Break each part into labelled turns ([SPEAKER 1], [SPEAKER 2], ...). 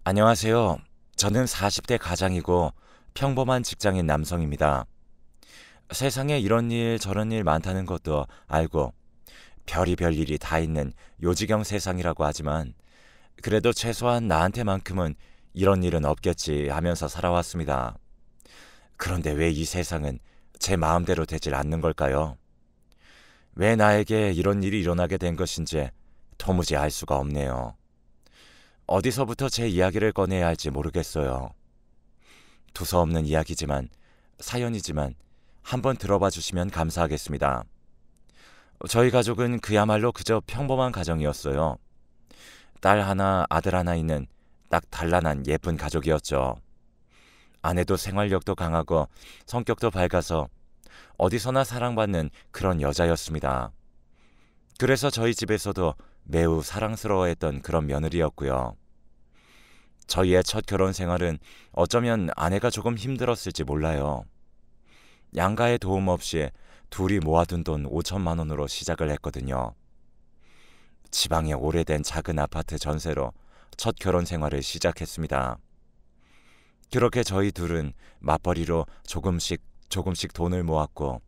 [SPEAKER 1] 안녕하세요. 저는 40대 가장이고 평범한 직장인 남성입니다. 세상에 이런 일 저런 일 많다는 것도 알고 별의별 일이 다 있는 요지경 세상이라고 하지만 그래도 최소한 나한테만큼은 이런 일은 없겠지 하면서 살아왔습니다. 그런데 왜 이 세상은 제 마음대로 되질 않는 걸까요? 왜 나에게 이런 일이 일어나게 된 것인지 도무지 알 수가 없네요. 어디서부터 제 이야기를 꺼내야 할지 모르겠어요. 두서없는 이야기지만, 사연이지만 한번 들어봐 주시면 감사하겠습니다. 저희 가족은 그야말로 그저 평범한 가정이었어요. 딸 하나, 아들 하나 있는 딱 단란한 예쁜 가족이었죠. 아내도 생활력도 강하고 성격도 밝아서 어디서나 사랑받는 그런 여자였습니다. 그래서 저희 집에서도 매우 사랑스러워했던 그런 며느리였고요. 저희의 첫 결혼 생활은 어쩌면 아내가 조금 힘들었을지 몰라요. 양가의 도움 없이 둘이 모아둔 돈 5천만 원으로 시작을 했거든요. 지방의 오래된 작은 아파트 전세로 첫 결혼 생활을 시작했습니다. 그렇게 저희 둘은 맞벌이로 조금씩 돈을 모았고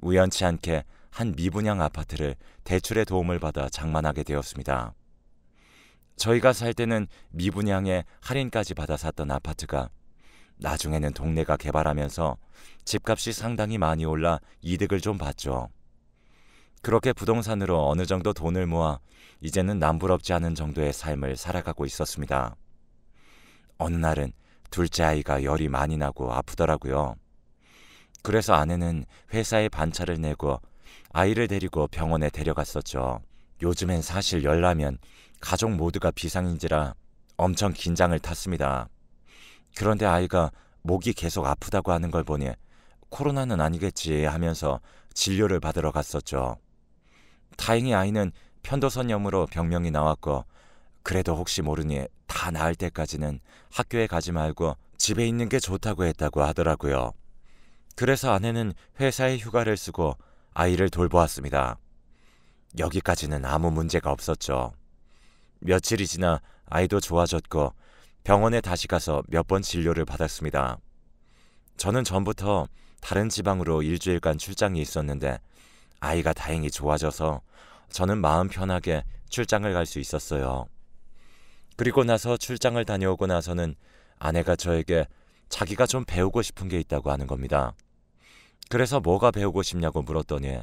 [SPEAKER 1] 우연치 않게 한 미분양 아파트를 대출의 도움을 받아 장만하게 되었습니다. 저희가 살 때는 미분양에 할인까지 받아 샀던 아파트가 나중에는 동네가 개발하면서 집값이 상당히 많이 올라 이득을 좀 봤죠. 그렇게 부동산으로 어느 정도 돈을 모아 이제는 남부럽지 않은 정도의 삶을 살아가고 있었습니다. 어느 날은 둘째 아이가 열이 많이 나고 아프더라고요. 그래서 아내는 회사에 반차를 내고 아이를 데리고 병원에 데려갔었죠. 요즘엔 사실 열나면 가족 모두가 비상인지라 엄청 긴장을 탔습니다. 그런데 아이가 목이 계속 아프다고 하는 걸 보니 코로나는 아니겠지 하면서 진료를 받으러 갔었죠. 다행히 아이는 편도선염으로 병명이 나왔고 그래도 혹시 모르니 다 나을 때까지는 학교에 가지 말고 집에 있는 게 좋다고 했다고 하더라고요. 그래서 아내는 회사에 휴가를 쓰고 아이를 돌보았습니다. 여기까지는 아무 문제가 없었죠. 며칠이 지나 아이도 좋아졌고 병원에 다시 가서 몇 번 진료를 받았습니다. 저는 전부터 다른 지방으로 일주일간 출장이 있었는데 아이가 다행히 좋아져서 저는 마음 편하게 출장을 갈 수 있었어요. 그리고 나서 출장을 다녀오고 나서는 아내가 저에게 자기가 좀 배우고 싶은 게 있다고 하는 겁니다. 그래서 뭐가 배우고 싶냐고 물었더니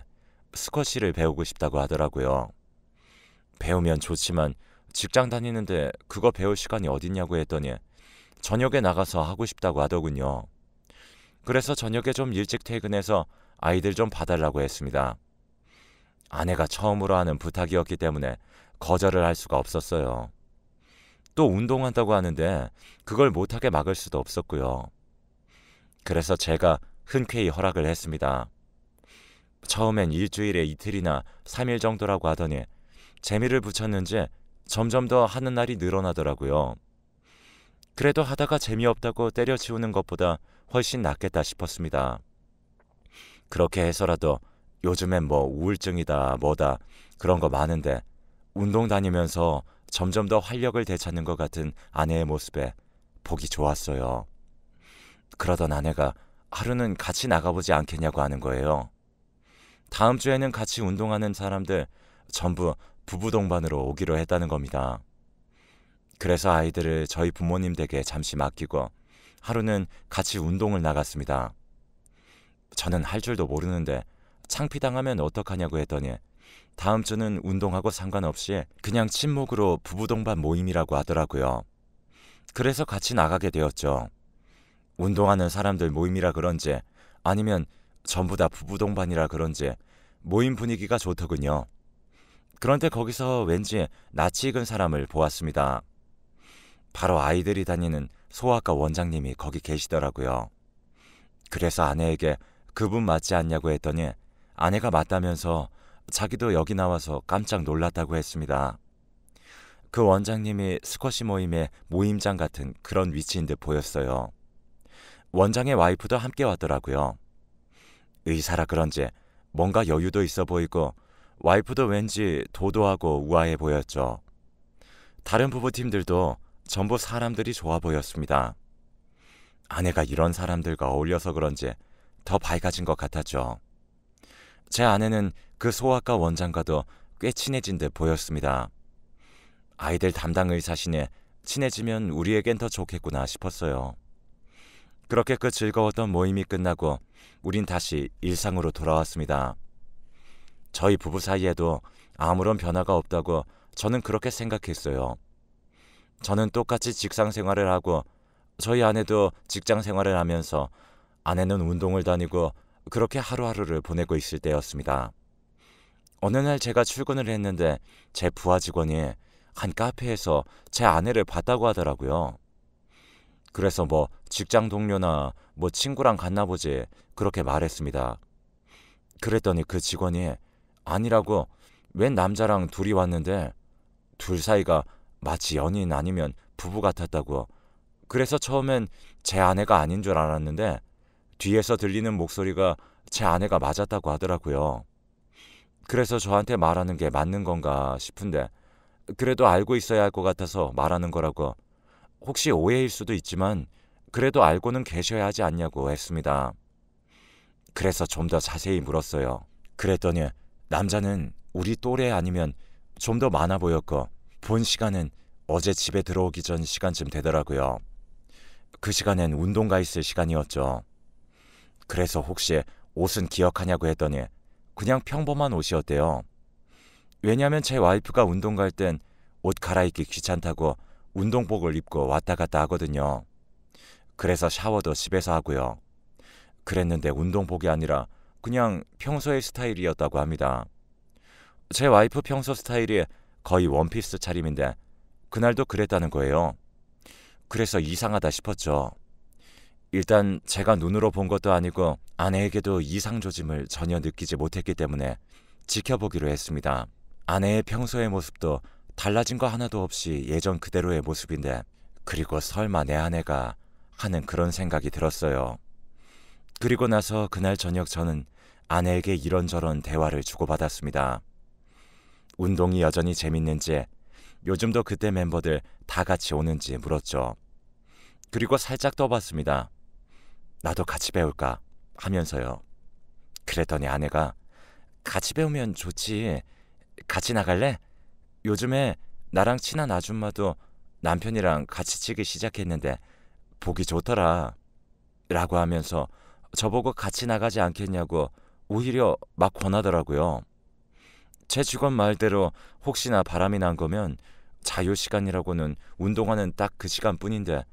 [SPEAKER 1] 스쿼시를 배우고 싶다고 하더라고요. 배우면 좋지만 직장 다니는데 그거 배울 시간이 어딨냐고 했더니 저녁에 나가서 하고 싶다고 하더군요. 그래서 저녁에 좀 일찍 퇴근해서 아이들 좀 봐달라고 했습니다. 아내가 처음으로 하는 부탁이었기 때문에 거절을 할 수가 없었어요. 또 운동한다고 하는데 그걸 못하게 막을 수도 없었고요. 그래서 제가 흔쾌히 허락을 했습니다. 처음엔 일주일에 이틀이나 3일 정도라고 하더니 재미를 붙였는지 점점 더 하는 날이 늘어나더라고요. 그래도 하다가 재미없다고 때려치우는 것보다 훨씬 낫겠다 싶었습니다. 그렇게 해서라도 요즘엔 뭐 우울증이다 뭐다 그런 거 많은데 운동 다니면서 점점 더 활력을 되찾는 것 같은 아내의 모습에 보기 좋았어요. 그러던 아내가 하루는 같이 나가보지 않겠냐고 하는 거예요. 다음 주에는 같이 운동하는 사람들 전부 부부 동반으로 오기로 했다는 겁니다. 그래서 아이들을 저희 부모님 댁에 잠시 맡기고 하루는 같이 운동을 나갔습니다. 저는 할 줄도 모르는데 창피당하면 어떡하냐고 했더니 다음 주는 운동하고 상관없이 그냥 친목으로 부부 동반 모임이라고 하더라고요. 그래서 같이 나가게 되었죠. 운동하는 사람들 모임이라 그런지 아니면 전부 다 부부 동반이라 그런지 모임 분위기가 좋더군요. 그런데 거기서 왠지 낯이 익은 사람을 보았습니다. 바로 아이들이 다니는 소아과 원장님이 거기 계시더라고요. 그래서 아내에게 그분 맞지 않냐고 했더니 아내가 맞다면서 자기도 여기 나와서 깜짝 놀랐다고 했습니다. 그 원장님이 스쿼시 모임의 모임장 같은 그런 위치인 듯 보였어요. 원장의 와이프도 함께 왔더라고요. 의사라 그런지 뭔가 여유도 있어 보이고 와이프도 왠지 도도하고 우아해 보였죠. 다른 부부팀들도 전부 사람들이 좋아 보였습니다. 아내가 이런 사람들과 어울려서 그런지 더 밝아진 것 같았죠. 제 아내는 그 소아과 원장과도 꽤 친해진 듯 보였습니다. 아이들 담당 의사시니 친해지면 우리에겐 더 좋겠구나 싶었어요. 그렇게 그 즐거웠던 모임이 끝나고 우린 다시 일상으로 돌아왔습니다. 저희 부부 사이에도 아무런 변화가 없다고 저는 그렇게 생각했어요. 저는 똑같이 직장 생활을 하고 저희 아내도 직장 생활을 하면서 아내는 운동을 다니고 그렇게 하루하루를 보내고 있을 때였습니다. 어느 날 제가 출근을 했는데 제 부하 직원이 한 카페에서 제 아내를 봤다고 하더라고요. 그래서 뭐 직장 동료나 뭐 친구랑 갔나 보지 그렇게 말했습니다. 그랬더니 그 직원이 아니라고 웬 남자랑 둘이 왔는데 둘 사이가 마치 연인 아니면 부부 같았다고. 그래서 처음엔 제 아내가 아닌 줄 알았는데 뒤에서 들리는 목소리가 제 아내가 맞았다고 하더라고요. 그래서 저한테 말하는 게 맞는 건가 싶은데 그래도 알고 있어야 할 것 같아서 말하는 거라고. 혹시 오해일 수도 있지만 그래도 알고는 계셔야 하지 않냐고 했습니다. 그래서 좀 더 자세히 물었어요. 그랬더니 남자는 우리 또래 아니면 좀 더 많아 보였고 본 시간은 어제 집에 들어오기 전 시간쯤 되더라고요. 그 시간엔 운동 가 있을 시간이었죠. 그래서 혹시 옷은 기억하냐고 했더니 그냥 평범한 옷이었대요. 왜냐면 제 와이프가 운동 갈 땐 옷 갈아입기 귀찮다고 운동복을 입고 왔다 갔다 하거든요. 그래서 샤워도 집에서 하고요. 그랬는데 운동복이 아니라 그냥 평소의 스타일이었다고 합니다. 제 와이프 평소 스타일이 거의 원피스 차림인데 그날도 그랬다는 거예요. 그래서 이상하다 싶었죠. 일단 제가 눈으로 본 것도 아니고 아내에게도 이상 조짐을 전혀 느끼지 못했기 때문에 지켜보기로 했습니다. 아내의 평소의 모습도 달라진 거 하나도 없이 예전 그대로의 모습인데 그리고 설마 내 아내가 하는 그런 생각이 들었어요. 그리고 나서 그날 저녁 저는 아내에게 이런저런 대화를 주고받았습니다. 운동이 여전히 재밌는지 요즘도 그때 멤버들 다 같이 오는지 물었죠. 그리고 살짝 떠봤습니다. 나도 같이 배울까 하면서요. 그랬더니 아내가 같이 배우면 좋지. 같이 나갈래? 요즘에 나랑 친한 아줌마도 남편이랑 같이 치기 시작했는데 보기 좋더라. 라고 하면서 저보고 같이 나가지 않겠냐고 오히려 막 권하더라고요. 제 직원 말대로 혹시나 바람이 난 거면 자유시간이라고는 운동하는 딱 그 시간뿐인데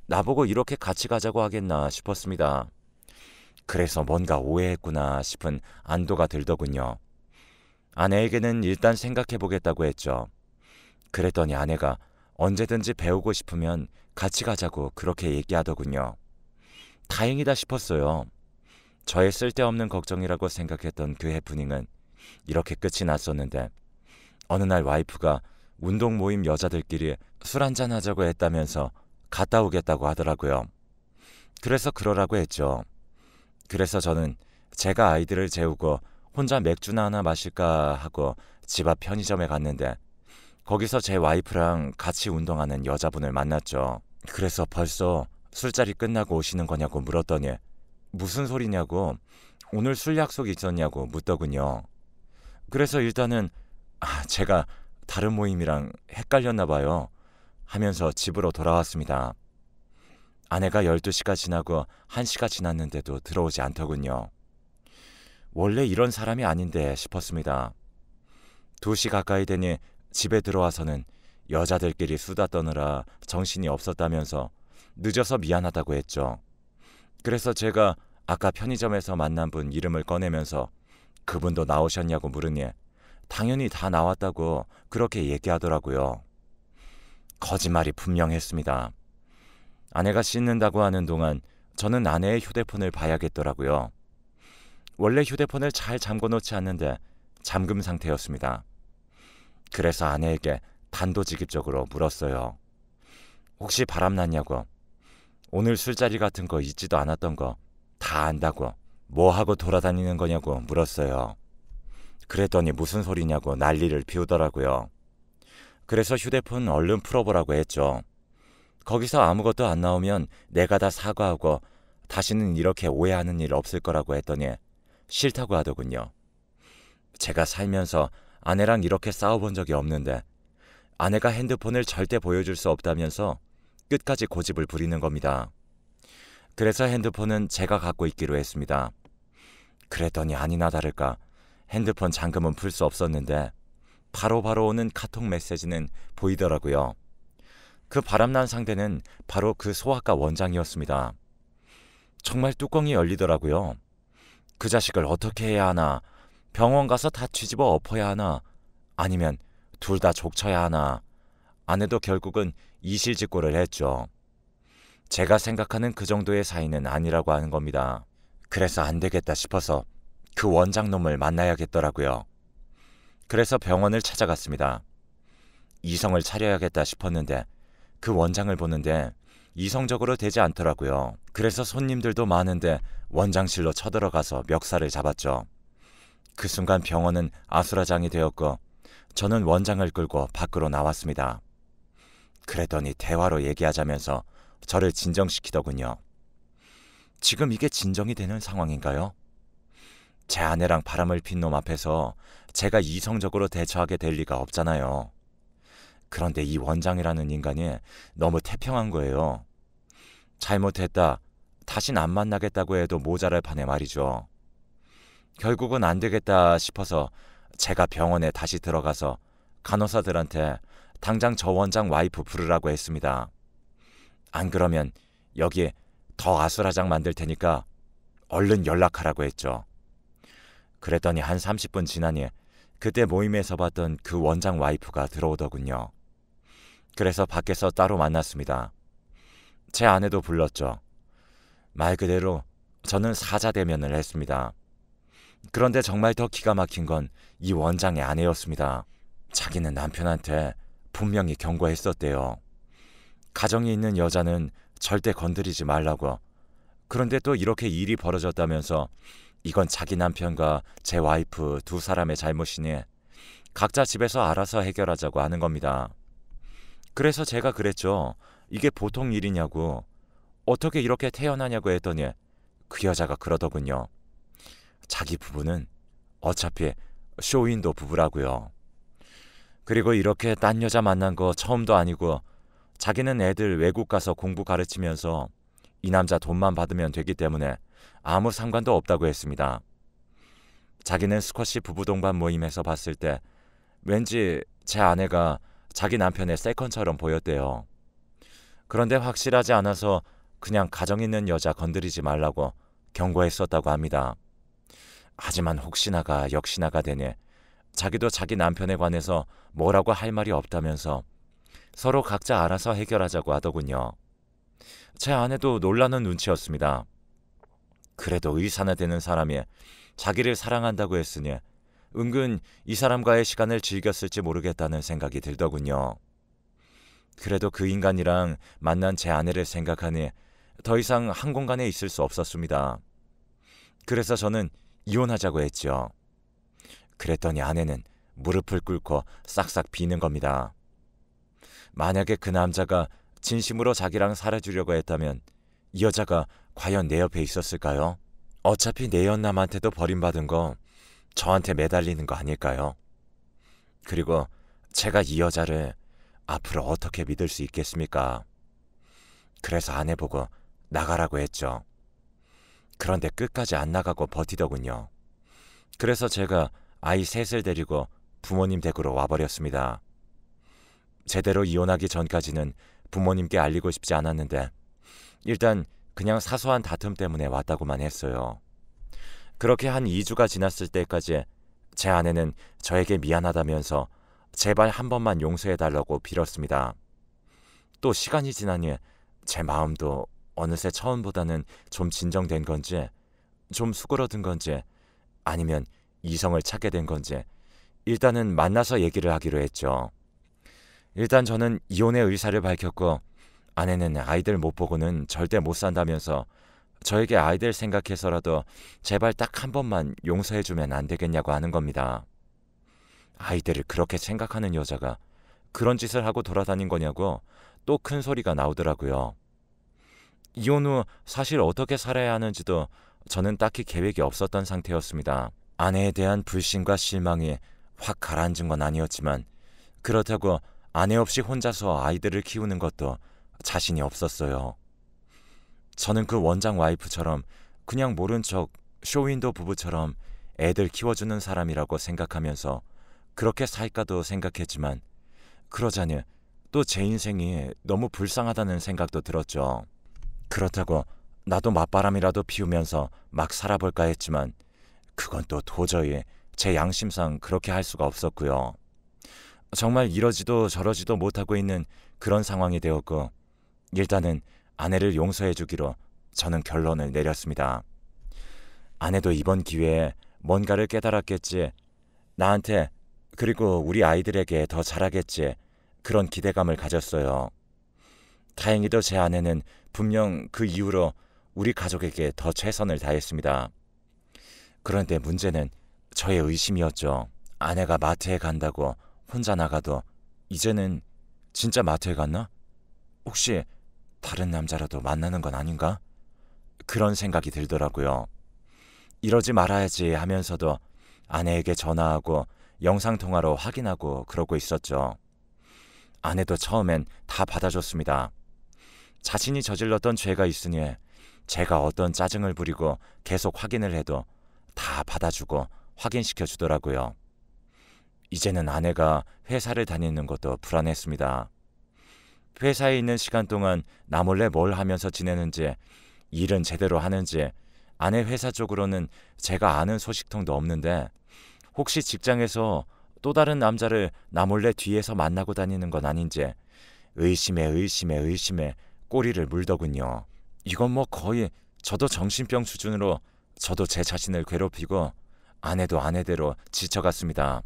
[SPEAKER 1] 나보고 이렇게 같이 가자고 하겠나 싶었습니다. 그래서 뭔가 오해했구나 싶은 안도가 들더군요. 아내에게는 일단 생각해보겠다고 했죠. 그랬더니 아내가 언제든지 배우고 싶으면 같이 가자고 그렇게 얘기하더군요. 다행이다 싶었어요. 저의 쓸데없는 걱정이라고 생각했던 그 해프닝은 이렇게 끝이 났었는데 어느 날 와이프가 운동 모임 여자들끼리 술 한잔 하자고 했다면서 갔다 오겠다고 하더라고요. 그래서 그러라고 했죠. 그래서 저는 제가 아이들을 재우고 혼자 맥주나 하나 마실까 하고 집 앞 편의점에 갔는데 거기서 제 와이프랑 같이 운동하는 여자분을 만났죠. 그래서 벌써 술자리 끝나고 오시는 거냐고 물었더니 무슨 소리냐고 오늘 술 약속이 있었냐고 묻더군요. 그래서 일단은 제가 다른 모임이랑 헷갈렸나 봐요 하면서 집으로 돌아왔습니다. 아내가 12시가 지나고 1시가 지났는데도 들어오지 않더군요. 원래 이런 사람이 아닌데 싶었습니다. 2시 가까이 되니 집에 들어와서는 여자들끼리 수다 떠느라 정신이 없었다면서 늦어서 미안하다고 했죠. 그래서 제가 아까 편의점에서 만난 분 이름을 꺼내면서 그분도 나오셨냐고 물으니 당연히 다 나왔다고 그렇게 얘기하더라고요. 거짓말이 분명했습니다. 아내가 씻는다고 하는 동안 저는 아내의 휴대폰을 봐야겠더라고요. 원래 휴대폰을 잘 잠궈놓지 않는데 잠금 상태였습니다. 그래서 아내에게 단도직입적으로 물었어요. 혹시 바람났냐고. 오늘 술자리 같은 거 있지도 않았던 거 다 안다고. 뭐 하고 돌아다니는 거냐고 물었어요. 그랬더니 무슨 소리냐고 난리를 피우더라고요. 그래서 휴대폰 얼른 풀어보라고 했죠. 거기서 아무것도 안 나오면 내가 다 사과하고 다시는 이렇게 오해하는 일 없을 거라고 했더니 싫다고 하더군요. 제가 살면서 아내랑 이렇게 싸워본 적이 없는데 아내가 핸드폰을 절대 보여줄 수 없다면서 끝까지 고집을 부리는 겁니다. 그래서 핸드폰은 제가 갖고 있기로 했습니다. 그랬더니 아니나 다를까 핸드폰 잠금은 풀 수 없었는데 바로바로 오는 카톡 메시지는 보이더라고요. 그 바람난 상대는 바로 그 소아과 원장이었습니다. 정말 뚜껑이 열리더라고요. 그 자식을 어떻게 해야 하나, 병원 가서 다 뒤집어 엎어야 하나, 아니면 둘 다 족쳐야 하나. 아내도 결국은 이실직고를 했죠. 제가 생각하는 그 정도의 사이는 아니라고 하는 겁니다. 그래서 안 되겠다 싶어서 그 원장놈을 만나야겠더라고요. 그래서 병원을 찾아갔습니다. 이성을 차려야겠다 싶었는데 그 원장을 보는데 이성적으로 되지 않더라고요. 그래서 손님들도 많은데 원장실로 쳐들어가서 멱살을 잡았죠. 그 순간 병원은 아수라장이 되었고 저는 원장을 끌고 밖으로 나왔습니다. 그랬더니 대화로 얘기하자면서 저를 진정시키더군요. 지금 이게 진정이 되는 상황인가요? 제 아내랑 바람을 핀 놈 앞에서 제가 이성적으로 대처하게 될 리가 없잖아요. 그런데 이 원장이라는 인간이 너무 태평한 거예요. 잘못했다, 다신 안 만나겠다고 해도 모자랄 판에 말이죠. 결국은 안 되겠다 싶어서 제가 병원에 다시 들어가서 간호사들한테 당장 저 원장 와이프 부르라고 했습니다. 안 그러면 여기 더 아수라장 만들 테니까 얼른 연락하라고 했죠. 그랬더니 한 30분 지나니 그때 모임에서 봤던 그 원장 와이프가 들어오더군요. 그래서 밖에서 따로 만났습니다. 제 아내도 불렀죠. 말 그대로 저는 사자대면을 했습니다. 그런데 정말 더 기가 막힌 건 이 원장의 아내였습니다. 자기는 남편한테 분명히 경고했었대요. 가정이 있는 여자는 절대 건드리지 말라고. 그런데 또 이렇게 일이 벌어졌다면서 이건 자기 남편과 제 와이프 두 사람의 잘못이니 각자 집에서 알아서 해결하자고 하는 겁니다. 그래서 제가 그랬죠. 이게 보통 일이냐고. 어떻게 이렇게 태어나냐고 했더니 그 여자가 그러더군요. 자기 부부는 어차피 쇼윈도 부부라고요. 그리고 이렇게 딴 여자 만난 거 처음도 아니고 자기는 애들 외국 가서 공부 가르치면서 이 남자 돈만 받으면 되기 때문에 아무 상관도 없다고 했습니다. 자기는 스쿼시 부부 동반 모임에서 봤을 때 왠지 제 아내가 자기 남편의 세컨처럼 보였대요. 그런데 확실하지 않아서 그냥 가정 있는 여자 건드리지 말라고 경고했었다고 합니다. 하지만 혹시나가 역시나가 되니 자기도 자기 남편에 관해서 뭐라고 할 말이 없다면서 서로 각자 알아서 해결하자고 하더군요. 제 아내도 놀라는 눈치였습니다. 그래도 의사나 되는 사람이 자기를 사랑한다고 했으니 은근 이 사람과의 시간을 즐겼을지 모르겠다는 생각이 들더군요. 그래도 그 인간이랑 만난 제 아내를 생각하니 더 이상 한 공간에 있을 수 없었습니다. 그래서 저는 이혼하자고 했죠. 그랬더니 아내는 무릎을 꿇고 싹싹 비는 겁니다. 만약에 그 남자가 진심으로 자기랑 살아주려고 했다면 이 여자가 과연 내 옆에 있었을까요? 어차피 내연남한테도 버림받은 거 저한테 매달리는 거 아닐까요? 그리고 제가 이 여자를 앞으로 어떻게 믿을 수 있겠습니까? 그래서 아내 보고 나가라고 했죠. 그런데 끝까지 안 나가고 버티더군요. 그래서 제가 아이 셋을 데리고 부모님 댁으로 와버렸습니다. 제대로 이혼하기 전까지는 부모님께 알리고 싶지 않았는데 일단 그냥 사소한 다툼 때문에 왔다고만 했어요. 그렇게 한 2주가 지났을 때까지 제 아내는 저에게 미안하다면서 제발 한 번만 용서해달라고 빌었습니다. 또 시간이 지나니 제 마음도 어느새 처음보다는 좀 진정된 건지 좀 수그러든 건지 아니면 이성을 찾게 된 건지 일단은 만나서 얘기를 하기로 했죠. 일단 저는 이혼의 의사를 밝혔고 아내는 아이들 못 보고는 절대 못 산다면서 저에게 아이들 생각해서라도 제발 딱 한 번만 용서해주면 안 되겠냐고 하는 겁니다. 아이들을 그렇게 생각하는 여자가 그런 짓을 하고 돌아다닌 거냐고 또 큰 소리가 나오더라고요. 이혼 후 사실 어떻게 살아야 하는지도 저는 딱히 계획이 없었던 상태였습니다. 아내에 대한 불신과 실망이 확 가라앉은 건 아니었지만 그렇다고 아내 없이 혼자서 아이들을 키우는 것도 자신이 없었어요. 저는 그 원장 와이프처럼 그냥 모른 척 쇼윈도 부부처럼 애들 키워주는 사람이라고 생각하면서 그렇게 살까도 생각했지만 그러자니 또 제 인생이 너무 불쌍하다는 생각도 들었죠. 그렇다고 나도 맞바람이라도 피우면서 막 살아볼까 했지만 그건 또 도저히 제 양심상 그렇게 할 수가 없었고요. 정말 이러지도 저러지도 못하고 있는 그런 상황이 되었고 일단은 아내를 용서해주기로 저는 결론을 내렸습니다. 아내도 이번 기회에 뭔가를 깨달았겠지, 나한테 그리고 우리 아이들에게 더 잘하겠지, 그런 기대감을 가졌어요. 다행히도 제 아내는 분명 그 이후로 우리 가족에게 더 최선을 다했습니다. 그런데 문제는 저의 의심이었죠. 아내가 마트에 간다고 혼자 나가도 이제는 진짜 마트에 갔나? 혹시 다른 남자라도 만나는 건 아닌가? 그런 생각이 들더라고요. 이러지 말아야지 하면서도 아내에게 전화하고 영상통화로 확인하고 그러고 있었죠. 아내도 처음엔 다 받아줬습니다. 자신이 저질렀던 죄가 있으니 제가 어떤 짜증을 부리고 계속 확인을 해도 다 받아주고 확인시켜 주더라고요. 이제는 아내가 회사를 다니는 것도 불안했습니다. 회사에 있는 시간 동안 나 몰래 뭘 하면서 지내는지, 일은 제대로 하는지 아내 회사 쪽으로는 제가 아는 소식통도 없는데 혹시 직장에서 또 다른 남자를 나 몰래 뒤에서 만나고 다니는 건 아닌지 의심에 꼬리를 물더군요. 이건 뭐 거의 저도 정신병 수준으로 저도 제 자신을 괴롭히고 아내도 아내대로 지쳐갔습니다.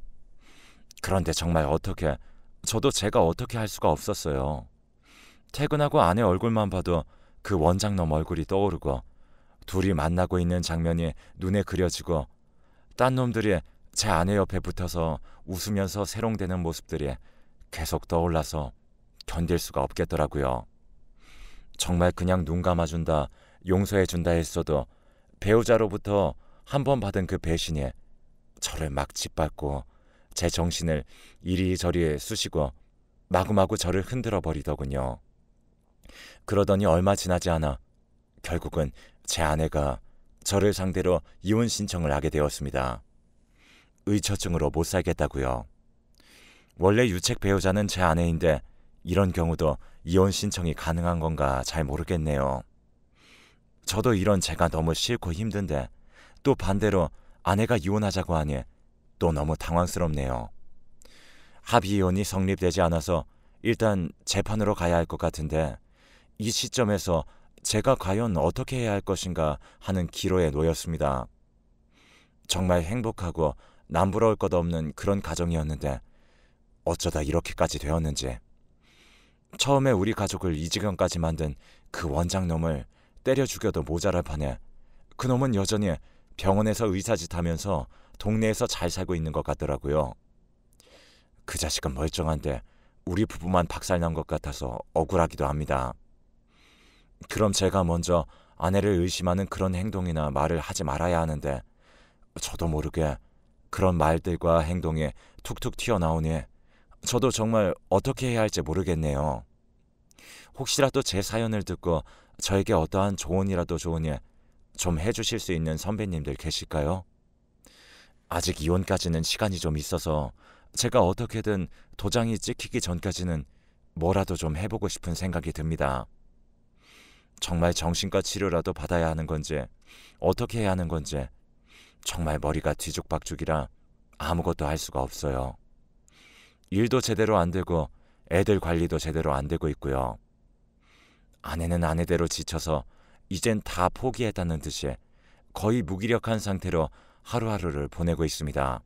[SPEAKER 1] 그런데 정말 저도 제가 어떻게 할 수가 없었어요. 퇴근하고 아내 얼굴만 봐도 그 원장놈 얼굴이 떠오르고 둘이 만나고 있는 장면이 눈에 그려지고 딴 놈들이 제 아내 옆에 붙어서 웃으면서 새롱대는 모습들이 계속 떠올라서 견딜 수가 없겠더라고요. 정말 그냥 눈 감아준다, 용서해준다 했어도 배우자로부터 한 번 받은 그 배신이 저를 막 짓밟고 제 정신을 이리저리 쑤시고 마구마구 저를 흔들어 버리더군요. 그러더니 얼마 지나지 않아 결국은 제 아내가 저를 상대로 이혼 신청을 하게 되었습니다. 의처증으로 못 살겠다고요. 원래 유책 배우자는 제 아내인데 이런 경우도 이혼 신청이 가능한 건가 잘 모르겠네요. 저도 이런 제가 너무 싫고 힘든데 또 반대로 아내가 이혼하자고 하니 또 너무 당황스럽네요. 합의 이혼이 성립되지 않아서 일단 재판으로 가야 할 것 같은데 이 시점에서 제가 과연 어떻게 해야 할 것인가 하는 기로에 놓였습니다. 정말 행복하고 남부러울 것 없는 그런 가정이었는데 어쩌다 이렇게까지 되었는지. 처음에 우리 가족을 이 지경까지 만든 그 원장놈을 때려 죽여도 모자랄 판에 그놈은 여전히 병원에서 의사짓 하면서 동네에서 잘 살고 있는 것 같더라고요. 그 자식은 멀쩡한데 우리 부부만 박살난 것 같아서 억울하기도 합니다. 그럼 제가 먼저 아내를 의심하는 그런 행동이나 말을 하지 말아야 하는데 저도 모르게 그런 말들과 행동이 툭툭 튀어나오니 저도 정말 어떻게 해야 할지 모르겠네요. 혹시라도 제 사연을 듣고 저에게 어떠한 조언이라도 좋으니 좀 해주실 수 있는 선배님들 계실까요? 아직 이혼까지는 시간이 좀 있어서 제가 어떻게든 도장이 찍히기 전까지는 뭐라도 좀 해보고 싶은 생각이 듭니다. 정말 정신과 치료라도 받아야 하는 건지 어떻게 해야 하는 건지 정말 머리가 뒤죽박죽이라 아무것도 할 수가 없어요. 일도 제대로 안 되고 애들 관리도 제대로 안 되고 있고요. 아내는 아내대로 지쳐서 이젠 다 포기했다는 듯이 거의 무기력한 상태로 하루하루를 보내고 있습니다.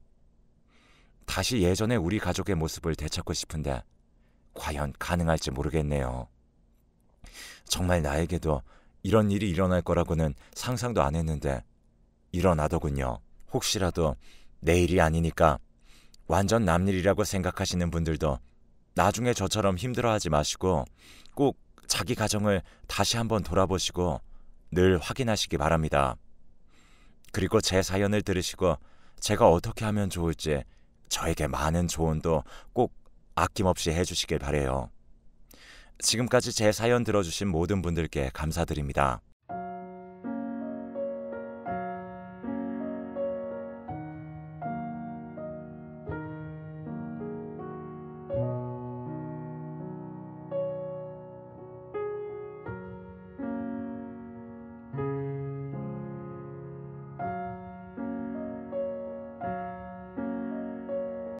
[SPEAKER 1] 다시 예전의 우리 가족의 모습을 되찾고 싶은데 과연 가능할지 모르겠네요. 정말 나에게도 이런 일이 일어날 거라고는 상상도 안 했는데 일어나더군요. 혹시라도 내 일이 아니니까 완전 남일이라고 생각하시는 분들도 나중에 저처럼 힘들어하지 마시고 꼭 자기 가정을 다시 한번 돌아보시고 늘 확인하시기 바랍니다. 그리고 제 사연을 들으시고 제가 어떻게 하면 좋을지 저에게 많은 조언도 꼭 아낌없이 해주시길 바래요. 지금까지 제 사연 들어주신 모든 분들께 감사드립니다.